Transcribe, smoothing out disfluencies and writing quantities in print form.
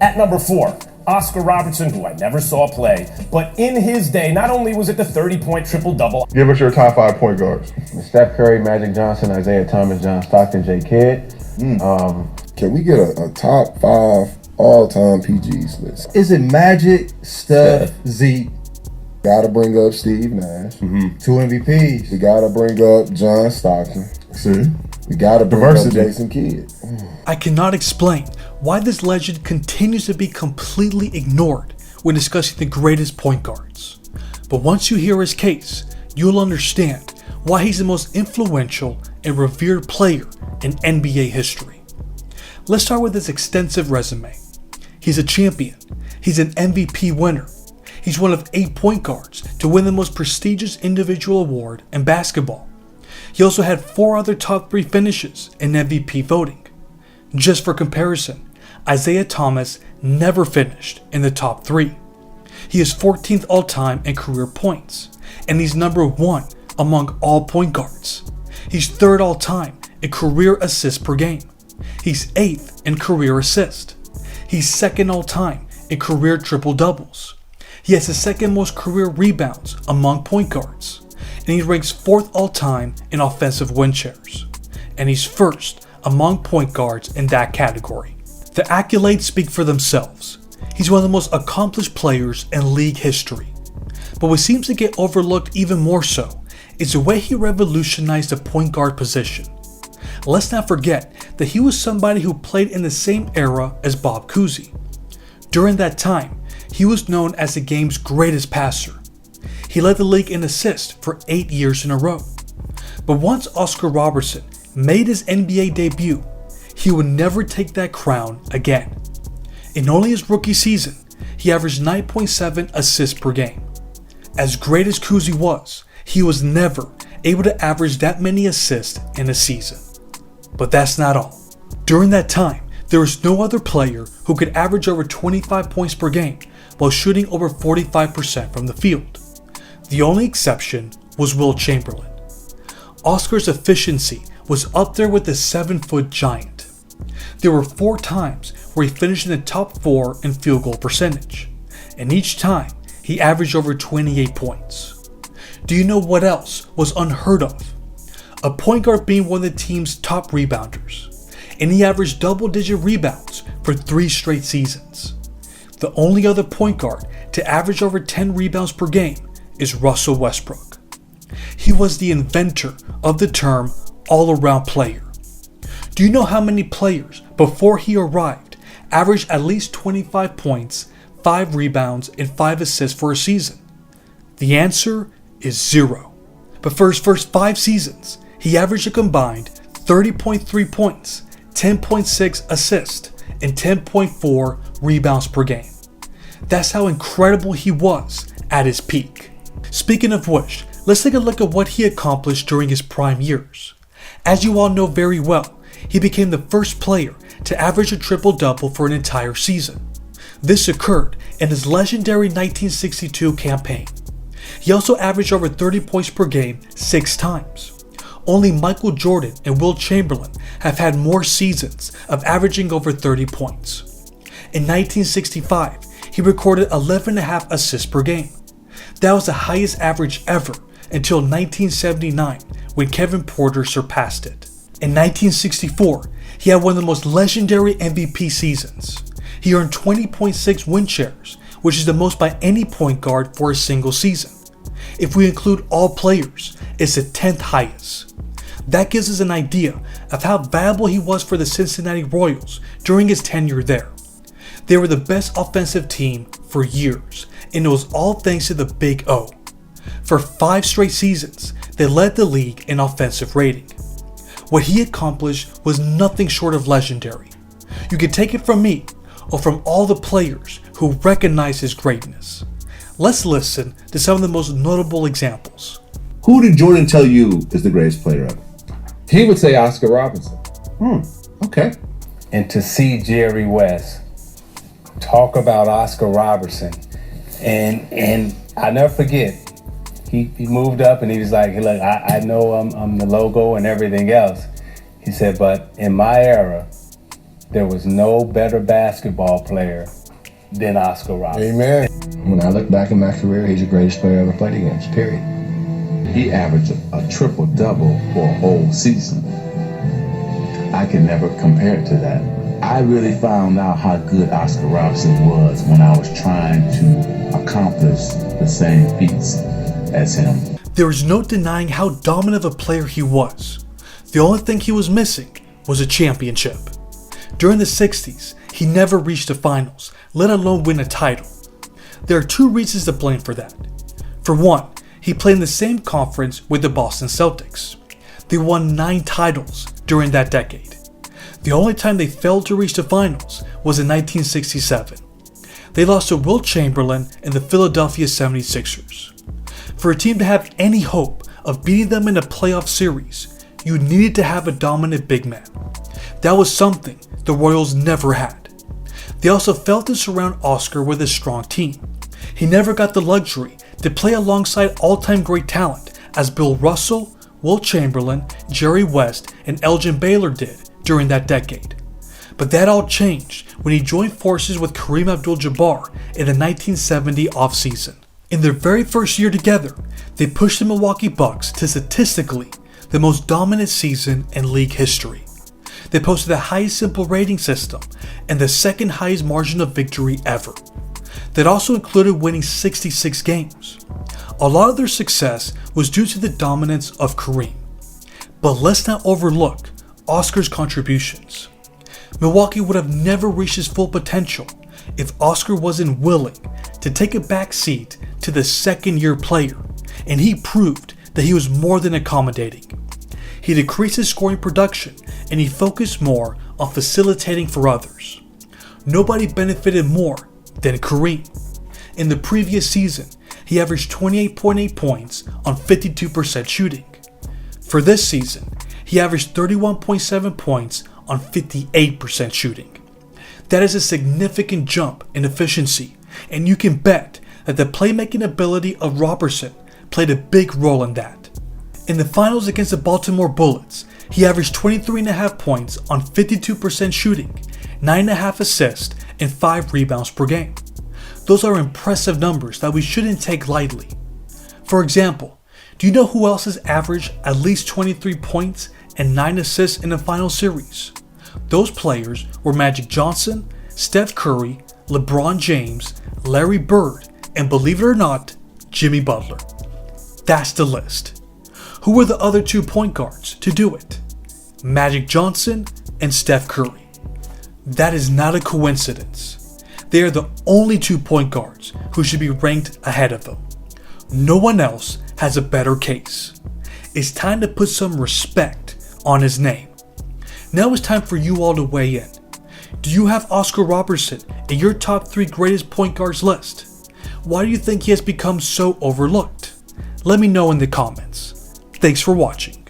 At number 4, Oscar Robertson, who I never saw play, but in his day, not only was it the 30-point triple-double. Give us your top 5 point guards. Steph Curry, Magic Johnson, Isaiah Thomas, John Stockton, Jay Kidd. Can we get a top 5 all-time PGs list? Is it Magic, Steph, Zeke? Gotta bring up Steve Nash. 2 MVPs. We gotta bring up John Stockton. See? We gotta bring Diversity. up Jason Kidd. I cannot explain why this legend continues to be completely ignored when discussing the greatest point guards. But once you hear his case, you'll understand why he's the most influential and revered player in NBA history. Let's start with his extensive resume. He's a champion. He's an MVP winner. He's one of 8 point guards to win the most prestigious individual award in basketball. He also had 4 other top 3 finishes in MVP voting. Just for comparison, Isaiah Thomas never finished in the top 3. He is 14th all-time in career points, and he's number 1 among all point guards. He's 3rd all-time in career assists per game. He's 8th in career assist. He's 2nd all-time in career triple-doubles. He has the 2nd most career rebounds among point guards, and he ranks 4th all-time in offensive win shares, and he's 1st among point guards in that category. The accolades speak for themselves. He's one of the most accomplished players in league history. But what seems to get overlooked even more so is the way he revolutionized the point guard position. Let's not forget that he was somebody who played in the same era as Bob Cousy. During that time, he was known as the game's greatest passer. He led the league in assists for 8 years in a row. But once Oscar Robertson made his NBA debut, he would never take that crown again. In only his rookie season, he averaged 9.7 assists per game. As great as Cousy was, he was never able to average that many assists in a season. But that's not all. During that time, there was no other player who could average over 25 points per game while shooting over 45% from the field. The only exception was Wilt Chamberlain. Oscar's efficiency was up there with the 7-foot giant. There were 4 times where he finished in the top 4 in field goal percentage, and each time he averaged over 28 points. Do you know what else was unheard of? A point guard being one of the team's top rebounders, and he averaged double-digit rebounds for 3 straight seasons. The only other point guard to average over 10 rebounds per game is Russell Westbrook. He was the inventor of the term all-around player. Do you know how many players before he arrived averaged at least 25 points, 5 rebounds, and 5 assists for a season? The answer is 0. But for his first 5 seasons, he averaged a combined 30.3 points, 10.6 assists, and 10.4 rebounds per game. That's how incredible he was at his peak. Speaking of which, let's take a look at what he accomplished during his prime years. As you all know very well, he became the first player to average a triple-double for an entire season. This occurred in his legendary 1962 campaign. He also averaged over 30 points per game 6 times. Only Michael Jordan and Wilt Chamberlain have had more seasons of averaging over 30 points. In 1965, he recorded 11.5 assists per game. That was the highest average ever until 1979 when Kevin Porter surpassed it. In 1964, he had one of the most legendary MVP seasons. He earned 20.6 win shares, which is the most by any point guard for a single season. If we include all players, it's the 10th highest. That gives us an idea of how valuable he was for the Cincinnati Royals during his tenure there. They were the best offensive team for years, and it was all thanks to the Big O. For 5 straight seasons, they led the league in offensive rating. What he accomplished was nothing short of legendary. You can take it from me, or from all the players who recognize his greatness. Let's listen to some of the most notable examples. Who did Jordan tell you is the greatest player ever? He would say Oscar Robertson. Okay. And to see Jerry West talk about Oscar Robertson, and I'll never forget, he moved up and he was like, look, I know I'm the logo and everything else. He said, but in my era, there was no better basketball player than Oscar Robertson. Amen. When I look back in my career, he's the greatest player I ever played against, period. He averaged a triple-double for a whole season. I can never compare it to that. I really found out how good Oscar Robertson was when I was trying to accomplish the same feats as him. There is no denying how dominant of a player he was. The only thing he was missing was a championship. During the 60s, he never reached the finals, let alone win a title. There are two reasons to blame for that. For one, he played in the same conference with the Boston Celtics. They won 9 titles during that decade. The only time they failed to reach the finals was in 1967. They lost to Wilt Chamberlain and the Philadelphia 76ers. For a team to have any hope of beating them in a playoff series, you needed to have a dominant big man. That was something the Royals never had. They also failed to surround Oscar with a strong team. He never got the luxury to play alongside all-time great talent as Bill Russell, Wilt Chamberlain, Jerry West, and Elgin Baylor did during that decade. But that all changed when he joined forces with Kareem Abdul-Jabbar in the 1970 offseason. In their very first year together, they pushed the Milwaukee Bucks to statistically the most dominant season in league history. They posted the highest simple rating system and the second highest margin of victory ever. That also included winning 66 games. A lot of their success was due to the dominance of Kareem. But let's not overlook Oscar's contributions. Milwaukee would have never reached his full potential if Oscar wasn't willing to take a back seat to the second-year player, and he proved that he was more than accommodating. He decreased his scoring production and he focused more on facilitating for others. Nobody benefited more than Kareem. In the previous season, he averaged 28.8 points on 52% shooting. For this season, he averaged 31.7 points on 58% shooting. That is a significant jump in efficiency, and you can bet that the playmaking ability of Robertson played a big role in that. In the finals against the Baltimore Bullets, he averaged 23.5 points on 52% shooting, 9.5 assists, and 5 rebounds per game. Those are impressive numbers that we shouldn't take lightly. For example, do you know who else has averaged at least 23 points and 9 assists in a final series? Those players were Magic Johnson, Steph Curry, LeBron James, Larry Bird, and believe it or not, Jimmy Butler. That's the list. Who were the other 2 point guards to do it? Magic Johnson and Steph Curry. That is not a coincidence. They are the only 2 point guards who should be ranked ahead of them. No one else has a better case. It's time to put some respect on his name. Now it's time for you all to weigh in. Do you have Oscar Robertson in your top 3 greatest point guards list? Why do you think he has become so overlooked? Let me know in the comments. Thanks for watching.